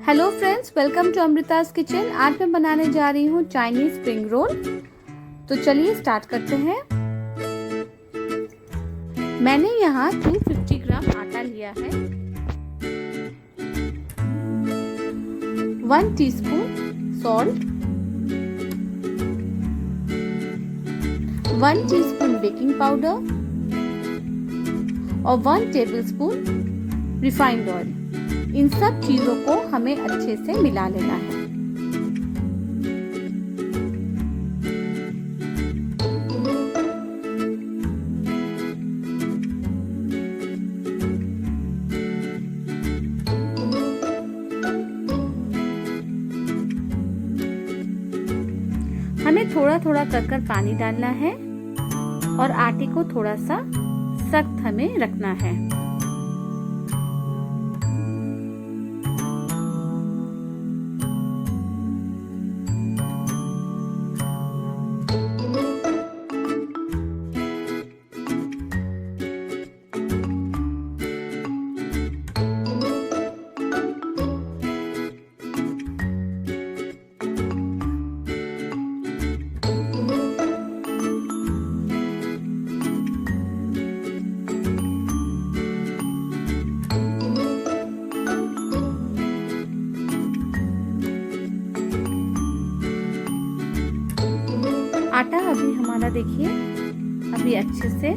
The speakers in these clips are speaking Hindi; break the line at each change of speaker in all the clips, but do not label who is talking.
Hello friends, welcome to Amrita's kitchen. आज मैं बनाने जा रही हूँ चाइनीज स्प्रिंग रोल। तो चलिए स्टार्ट करते हैं। मैंने यहाँ 250 ग्राम आटा लिया है, 1 teaspoon salt, 1 teaspoon baking powder और 1 टेबलस्पून रिफाइंड ऑयल। इन सब चीजों को हमें अच्छे से मिला लेना है। हमें थोड़ा थोड़ा कर पानी डालना है और आटे को थोड़ा सा सख्त हमें रखना है। आटा अभी हमारा देखिए अभी अच्छे से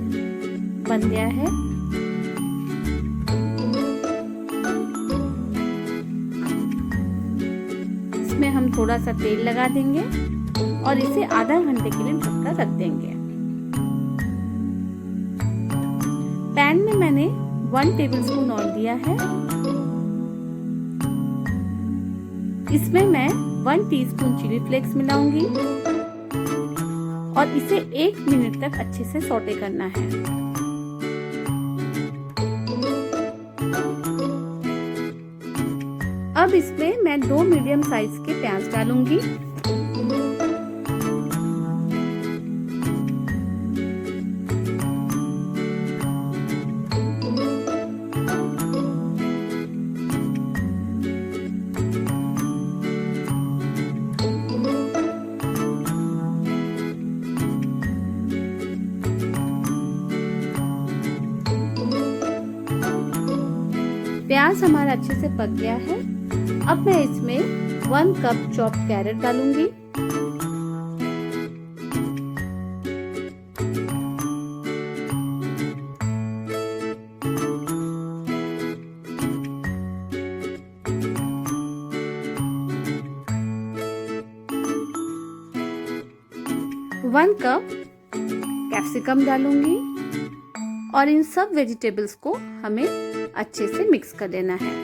बन गया है। इसमें हम थोड़ा सा तेल लगा देंगे और इसे आधा घंटे के लिए ढककर रख देंगे। पैन में मैंने 1 टेबलस्पून ऑयल दिया है। इसमें मैं 1 टीस्पून चिली फ्लेक्स मिलाऊंगी और इसे 1 मिनट तक अच्छे से सौटे करना है। अब इसमें मैं 2 मीडियम साइज के प्याज डालूंगी। प्याज हमारा अच्छे से पक गया है। अब मैं इसमें 1 कप चॉप्ड कैरेट डालूंगी। वन कप कैप्सिकम डालूंगी और इन सब वेजिटेबल्स को हमें अच्छे से मिक्स कर देना है।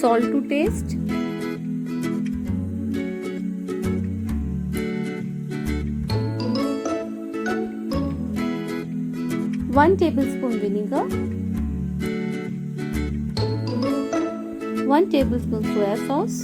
Salt to taste, 1 tablespoon vinegar, 1 tablespoon soya sauce,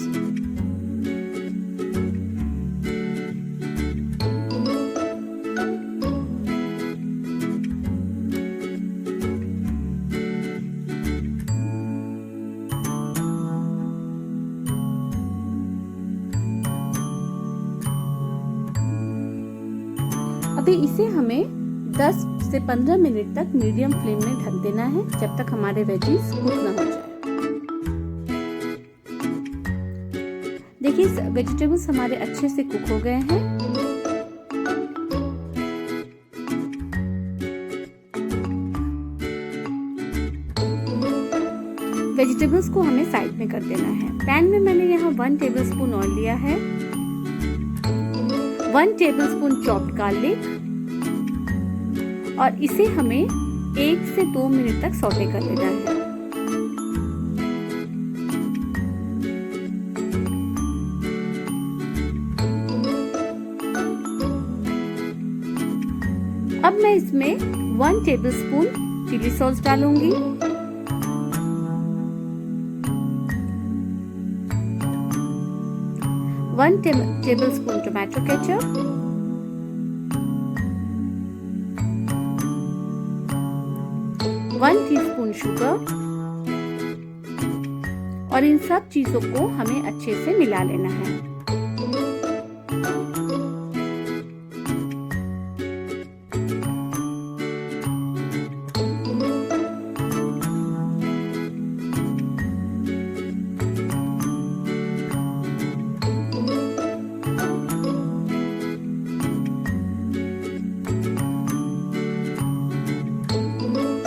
अभी इसे हमें 10 से 15 मिनट तक मीडियम फ्लेम में ढक देना है, जब तक हमारे वेजीज कुक ना हो जाए। देखिए वेजिटेबल्स हमारे अच्छे से कुक हो गए हैं। वेजिटेबल्स को हमें साइड में कर देना है। पैन में मैंने यहाँ 1 टेबलस्पून ऑयल लिया है, 1 टेबलस्पून चॉप्ड गार्लिक और इसे हमें 1 से 2 मिनट तक सौटे कर लेना है। अब मैं इसमें 1 टेबलस्पून चिली सॉस डालूंगी, 1 tablespoon tomato ketchup, 1 teaspoon sugar, और इन सब चीजों को हमें अच्छे से मिला लेना है।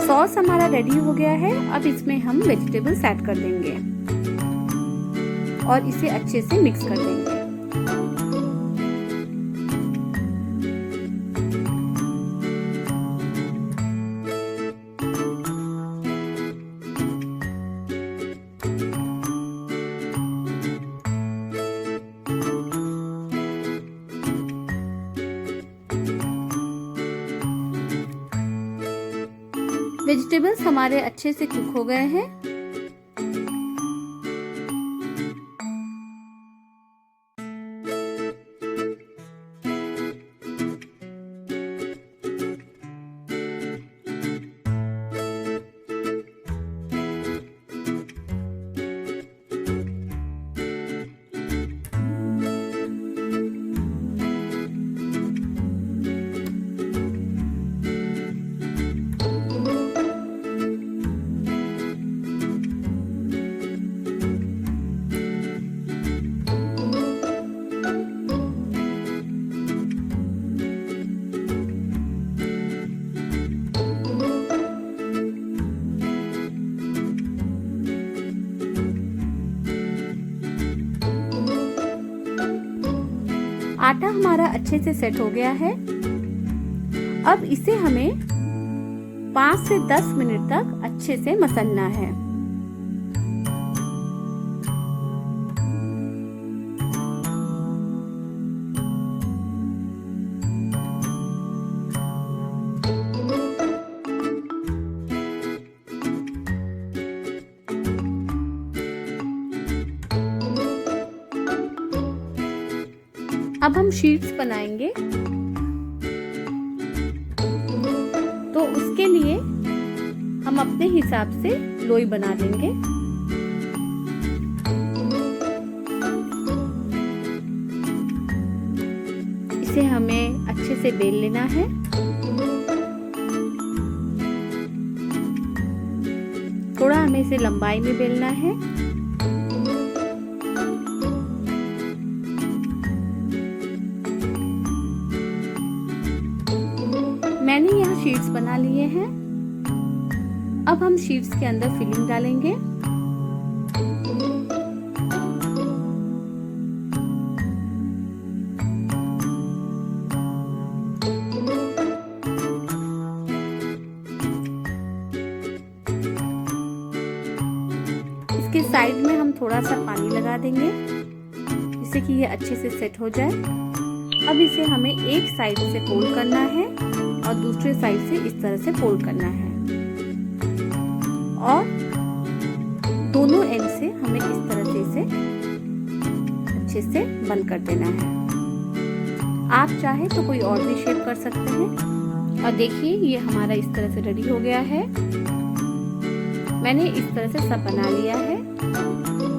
सॉस हमारा रेडी हो गया है। अब इसमें हम वेजिटेबल्स ऐड कर देंगे और इसे अच्छे से मिक्स कर देंगे। वेजिटेबल्स हमारे अच्छे से कुक हो गए हैं। आटा हमारा अच्छे से सेट हो गया है। अब इसे हमें 5 से 10 मिनट तक अच्छे से मसलना है। अब हम शीट्स बनाएंगे, तो उसके लिए हम अपने हिसाब से लोई बना लेंगे। इसे हमें अच्छे से बेल लेना है। थोड़ा हमें इसे लंबाई में बेलना है। मैंने यहाँ शीट्स बना लिए हैं। अब हम शीट्स के अंदर फिलिंग डालेंगे। इसके साइड में हम थोड़ा सा पानी लगा देंगे जिससे कि ये अच्छे से सेट हो जाए। अब इसे हमें एक साइड से फोल्ड करना है और दूसरे साइड से इस तरह से फोल्ड करना है और दोनों एंड से हमें इस तरह से इसे अच्छे से बंद कर देना है। आप चाहे तो कोई और भी शेप कर सकते हैं। और देखिए ये हमारा इस तरह से रेडी हो गया है। मैंने इस तरह से सब बना लिया है।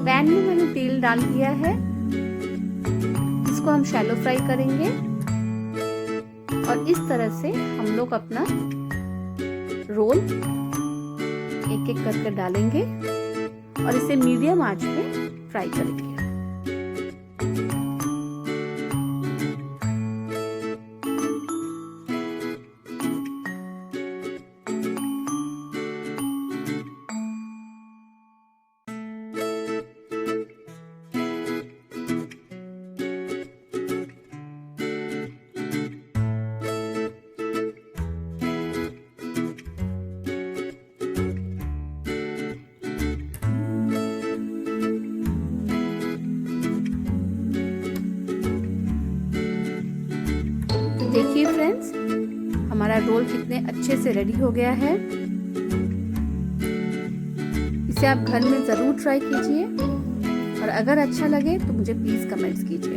पैन में मैंने तेल डाल दिया है। इसको हम शैलो फ्राई करेंगे और इस तरह से हम लोग अपना रोल एक एक कर डालेंगे और इसे मीडियम आंच पे फ्राई करेंगे। देखिए फ्रेंड्स, हमारा रोल कितने अच्छे से रेडी हो गया है। इसे आप घर में ज़रूर ट्राई कीजिए और अगर अच्छा लगे तो मुझे प्लीज़ कमेंट्स कीजिए।